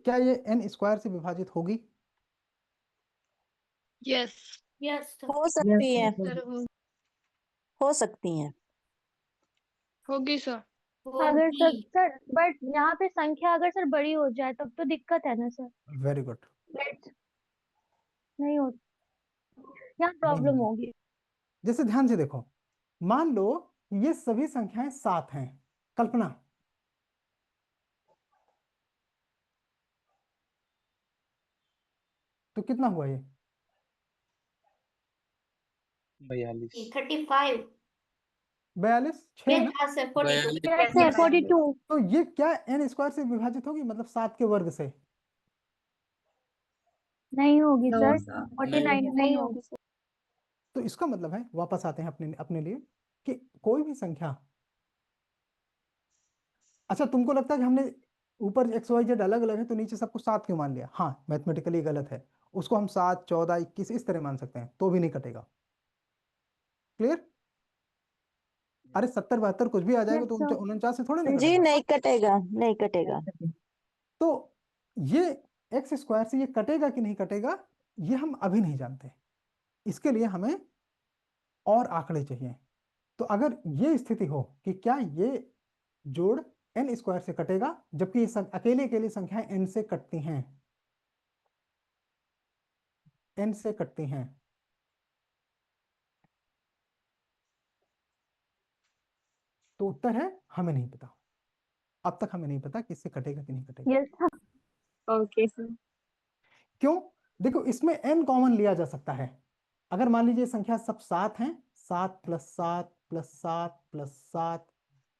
क्या ये n square से विभाजित होगी? यस यस हो सकती है, सर हो सकती हैं। होगी सर। अगर सर बट यहाँ पे संख्या अगर सर बड़ी हो जाए तब तो दिक्कत है ना सर। Very good. लेट्स नहीं हो, यहाँ नहीं प्रॉब्लम होगी। होगी। जैसे ध्यान से देखो, मान लो ये सभी संख्याएं 7 हैं, कल्पना तो कितना हुआ ये? 42। 35 42, 6 है ना? सर 42 42। 42 तो ये क्या n स्क्वायर से विभाजित होगी, मतलब 7 के वर्ग से? नहीं होगी No, सर, sir. 49 नहीं होगी सर। तो इसका मतलब है, वापस आते हैं अपने अपने लिए, कि कोई भी संख्या, अच्छा तुमको लगता है कि हमने ऊपर एक्स वाई जेड अलग अलग है तो नीचे सबको 7 क्यों मान लिया? हाँ, मैथमेटिकली गलत है। उसको हम 7, 14, 21 इस तरह मान सकते हैं, तो भी नहीं कटेगा। क्लियर? अरे 70, 72 कुछ भी आ जाएगा तो Yes, sir. 49 से थोड़े ना जी कटेगा। नहीं कटेगा, नहीं कटेगा। तो ये एक्स स्क्वायर से ये कटेगा कि नहीं कटेगा, ये हम अभी नहीं जानते। इसके लिए हमें और आंकड़े चाहिए। तो अगर ये स्थिति हो कि क्या ये जोड़ n स्क्वायर से कटेगा, जबकि ये अकेले अकेले संख्याएं n से कटती हैं, n से कटती हैं, तो उत्तर है हमें नहीं पता। अब तक हमें नहीं पता कि इससे कटेगा कि नहीं कटेगा। Yes, sir. Okay sir. क्यों? देखो, इसमें n कॉमन लिया जा सकता है। अगर मान लीजिए संख्या सब 7 हैं, 7 plus 7 plus 7 plus 7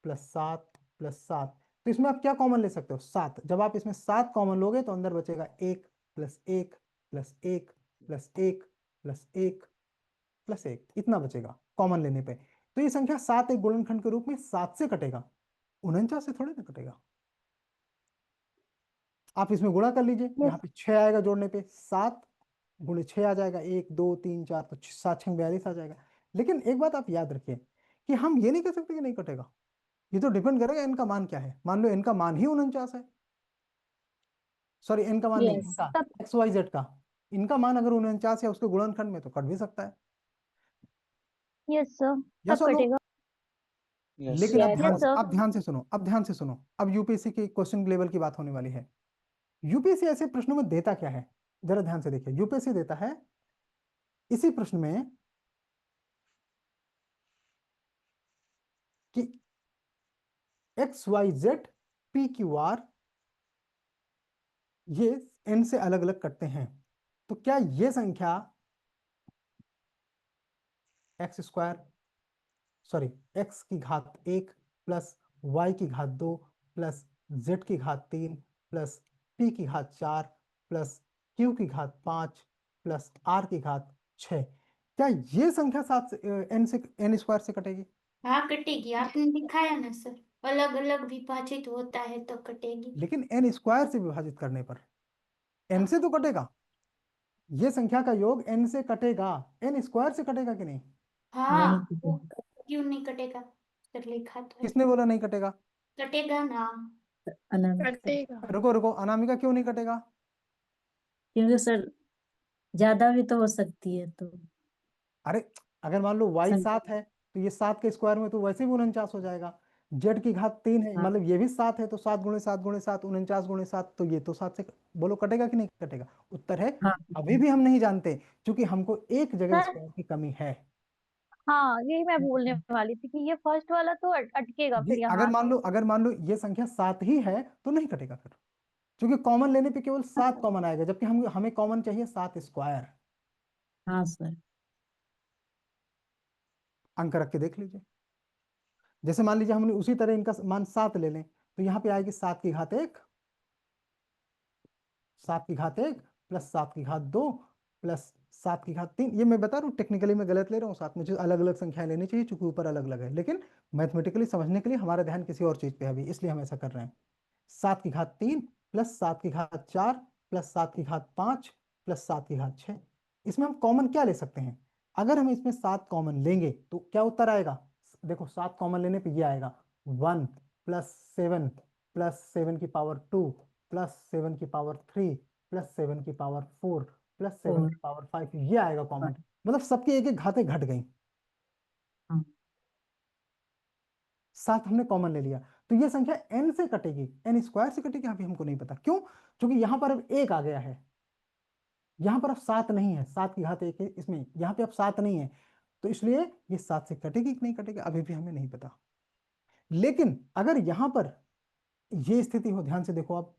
plus 7 plus 7, तो इसमें आप क्या कॉमन ले सकते हो? 7। जब आप इसमें 7 कॉमन लोगे तो अंदर बचेगा 1 plus 1 plus 1 plus 1 plus 1 plus 1, इतना बचेगा कॉमन लेने पे। तो ये संख्या 7 एक गुणनखंड के रूप में 7 से कटेगा, 49 से थोड़े ना कटेगा। आप इसमें गुणा कर लीजिए, Yes. यहाँ पे 6 आएगा जोड़ने पे, 7 गुणे 6 आ जाएगा, 1 2 3 4, तो 7 6 42 आ जाएगा। लेकिन एक बात आप याद रखिए कि हम ये नहीं कह सकते कि नहीं कटेगा। ये तो डिपेंड करेगा n का मान क्या है। मान लो n का मान ही 49 है, सॉरी n का मान नहीं, Yes. इनका एक्स वाई जेड का, इनका मान अगर 49 है उसके गुणनखंड में, तो कट भी सकता है। Yes, sir. यस तब और नो? कटेगा। Yes. लेकिन अब Yes, ध्यान Yes, से, sir. अब ध्यान से सुनो, अब ध्यान से सुनो, अब यूपीएससी के क्वेश्चन लेवल की बात होने वाली है। यूपीएससी ऐसे प्रश्नों में देता क्या है, जरा ध्यान से देखिए। यूपीएससी देता है इसी प्रश्न में कि X Y Z P Q R ये n से अलग अलग कटते हैं, तो क्या ये संख्या एक्स स्क्वायर, सॉरी एक्स की घात 1 प्लस वाई की घात 2 प्लस जेड की घात 3 प्लस पी की घात 4 प्लस क्यू की घात 5 प्लस आर की घात 6, क्या ये संख्या 7 से n से n स्क्वायर से कटेगी? हाँ कटेगी, आपने दिखाया ना सर, अलग अलग विभाजित होता है तो कटेगी। लेकिन n स्क्वायर से विभाजित करने पर n से तो कटेगा, ये संख्या का योग n से कटेगा, n स्क्वायर से कटेगा कि नहीं? हाँ वो क्यों नहीं कटेगा सर, लिखा तो है। किसने बोला नहीं कटेगा? कटेगा ना। कटेगा। रुको रुको, अनामिका क्यों नहीं कटेगा? क्योंकि सर ज्यादा भी तो हो सकती है, तो अरे अगर मान लो y संख्या 7 है तो ये 7 के स्क्वायर में तो वैसे भी 49 हो जाएगा। z की घात 3 है, हाँ। मतलब ये भी 7 है, तो 7 गुणे 7 गुणे 7 49 गुणे 7, तो ये तो 7 से, बोलो कटेगा कि नहीं कटेगा? उत्तर है हाँ अभी भी हम नहीं जानते, क्योंकि हमको एक जगह सर स्क्वायर की कमी है। हाँ, यही मैं बोलने वाली थी कि ये फर्स्ट वाला तो अटकेगा ये फिर यहाँ अगर मान लो ये संख्या 7 ही है तो नहीं कटेगा फिर, क्योंकि कॉमन लेने पे केवल 7 कॉमन आएगा, जबकि हम हमें कॉमन चाहिए 7 स्क्वायर। हाँ सर। अंक रख के देख लीजिए। जैसे मान लीजिए हमने उसी तरह इनका मान 7 ले लें, तो यहाँ पे आएगी 7 की घात 1, 7 की घात 1 प्लस 7 की घात 2 प्लस 7 की घात 3। ये मैं बता रहा हूँ, टेक्निकली मैं गलत ले रहा हूँ, साथ मुझे अलग अलग संख्याएं लेनी चाहिए चूंकि ऊपर अलग अलग है, लेकिन मैथमेटिकली समझने के लिए हमारा ध्यान किसी और चीज पे है अभी, इसलिए हम ऐसा कर रहे हैं। 7 की घात 3 प्लस 7 की घात 4 प्लस 7 की घात 5 प्लस 7 की घात 6। इसमें हम कॉमन क्या ले सकते हैं? अगर हम इसमें 7 कॉमन लेंगे तो क्या उत्तर आएगा? देखो 7 कॉमन लेने पे ये आएगा 1 प्लस 7 प्लस 7 की पावर 2 प्लस 7 की पावर 3 प्लस 7 की पावर 4 प्लस 7 की पावर 5, ये आएगा कॉमन। मतलब सबकी एक एक घातें घट गई। हाँ। 7 हमने कॉमन ले लिया, तो ये संख्या n से कटेगी, n स्क्वायर से कटेगी, अभी हमको नहीं पता क्यों, क्योंकि यहां पर अब 1 आ गया है, यहां पर अब 7 नहीं है, 7 की घात 1 है इसमें, यहां पे अब 7 नहीं है, तो इसलिए ये 7 से कटेगी कि नहीं कटेगी अभी भी हमें नहीं पता। लेकिन अगर यहां पर ये स्थिति हो, ध्यान से देखो आप,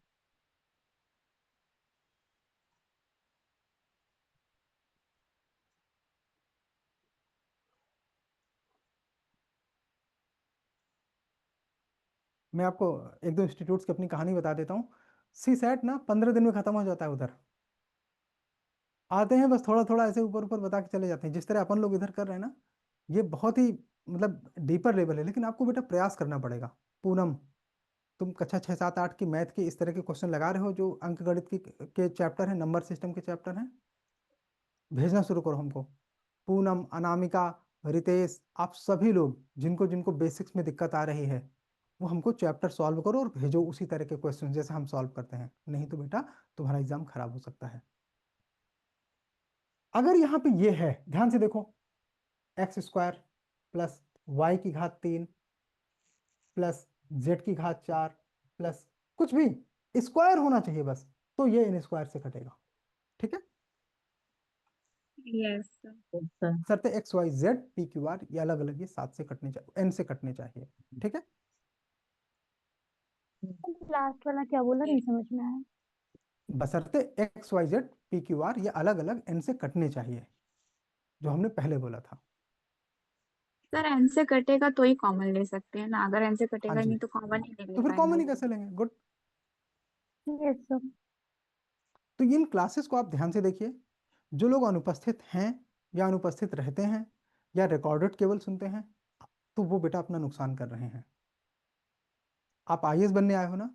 मैं आपको एक दो इंस्टीट्यूट्स की अपनी कहानी बता देता हूँ। सी सेट ना 15 दिन में खत्म हो जाता है उधर, आते हैं बस थोड़ा थोड़ा ऐसे ऊपर ऊपर बता के चले जाते हैं, जिस तरह अपन लोग इधर कर रहे हैं ना, ये बहुत ही मतलब डीपर लेवल है, लेकिन आपको बेटा प्रयास करना पड़ेगा। पूनम, तुम कक्षा 6, 7, 8 की मैथ के इस तरह के क्वेश्चन लगा रहे हो जो अंक गणित के चैप्टर है, नंबर सिस्टम के चैप्टर हैं, भेजना शुरू करो हमको। पूनम, अनामिका, रितेश, आप सभी लोग जिनको जिनको बेसिक्स में दिक्कत आ रही है, वो हमको चैप्टर सॉल्व करो और भेजो उसी तरह के क्वेश्चन जैसे हम सॉल्व करते हैं, नहीं तो बेटा तुम्हारा एग्जाम खराब हो सकता है। अगर यहाँ पे ये है, ध्यान से देखो, एक्स स्क्वायर प्लस वाई की घात 3 प्लस जेड की घात 4 प्लस कुछ भी स्क्वायर होना चाहिए बस, तो ये इन स्क्वायर से कटेगा। ठीक है, यस सर। सर शर्त X Y Z P Q R ये अलग अलग, ये 7 से कटने चाहिए, एन से कटने चाहिए। ठीक है, लास्ट वाला क्या बोला, नहीं समझ में आया। बशर्ते X Y Z P Q R ये अलग अलग एन से कटने चाहिए, जो हमने पहले बोला था। सर एन से कटेगा तो ही कॉमन ले सकते हैं ना, अगर एन से हाँ कटेगा जी, नहीं तो कॉमन ही नहीं ले तो फिर कॉमन ही पाएंगे। कैसे लेंगे? गुड। Yes sir. तो इन क्लासेस को आप ध्यान से देखिए, जो लोग अनुपस्थित हैं या अनुपस्थित रहते हैं या रिकॉर्डेड केवल सुनते हैं, तो वो बेटा अपना नुकसान कर रहे हैं। आप आईएएस बनने आए हो ना,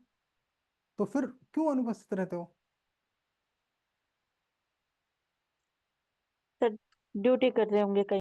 तो फिर क्यों अनुपस्थित रहते हो? सर ड्यूटी कर रहे होंगे कहीं।